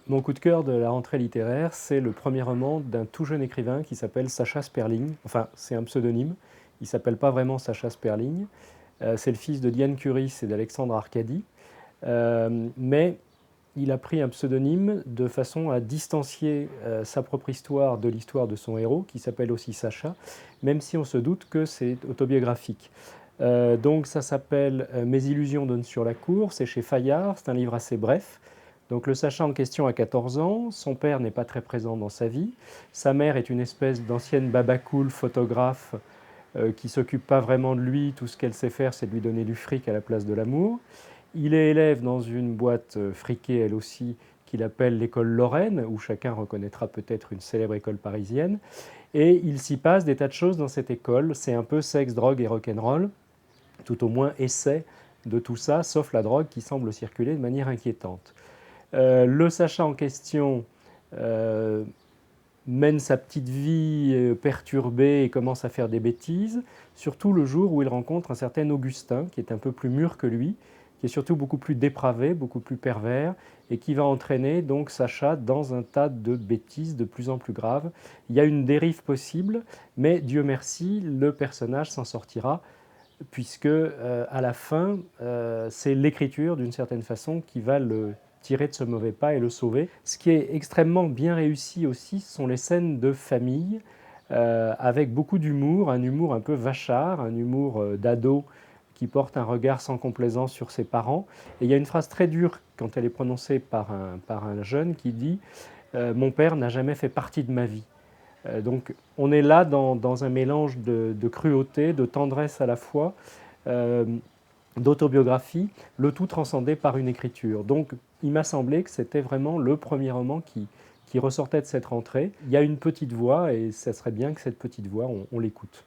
Mon coup de cœur de la rentrée littéraire, c'est le premier roman d'un tout jeune écrivain qui s'appelle Sacha Sperling. Enfin, c'est un pseudonyme. Il ne s'appelle pas vraiment Sacha Sperling. C'est le fils de Diane Curis et d'Alexandre Arcadi. Mais il a pris un pseudonyme de façon à distancier sa propre histoire de l'histoire de son héros, qui s'appelle aussi Sacha, même si on se doute que c'est autobiographique. Donc ça s'appelle Mes illusions donnent sur la cour, c'est chez Fayard, c'est un livre assez bref. Donc le Sacha en question a 14 ans, son père n'est pas très présent dans sa vie, sa mère est une espèce d'ancienne babacool photographe qui s'occupe pas vraiment de lui, tout ce qu'elle sait faire c'est de lui donner du fric à la place de l'amour. Il est élève dans une boîte friquée elle aussi qu'il appelle l'école Lorraine, où chacun reconnaîtra peut-être une célèbre école parisienne, et il s'y passe des tas de choses dans cette école, c'est un peu sexe, drogue et rock'n'roll, tout au moins essai de tout ça, sauf la drogue qui semble circuler de manière inquiétante. Le Sacha en question euh, mène sa petite vie perturbée et commence à faire des bêtises, surtout le jour où il rencontre un certain Augustin, qui est un peu plus mûr que lui, qui est surtout beaucoup plus dépravé, beaucoup plus pervers, et qui va entraîner donc Sacha dans un tas de bêtises de plus en plus graves. Il y a une dérive possible, mais Dieu merci, le personnage s'en sortira, puisque à la fin, c'est l'écriture d'une certaine façon qui va le tirer de ce mauvais pas et le sauver. Ce qui est extrêmement bien réussi aussi, ce sont les scènes de famille, avec beaucoup d'humour, un humour un peu vachard, un humour d'ado qui porte un regard sans complaisance sur ses parents. Et il y a une phrase très dure quand elle est prononcée par un jeune qui dit Mon père n'a jamais fait partie de ma vie ». Donc on est là dans un mélange de cruauté, de tendresse à la fois, euh, d'autobiographie, le tout transcendé par une écriture. Donc il m'a semblé que c'était vraiment le premier roman qui ressortait de cette rentrée. Il y a une petite voix et ça serait bien que cette petite voix, on l'écoute.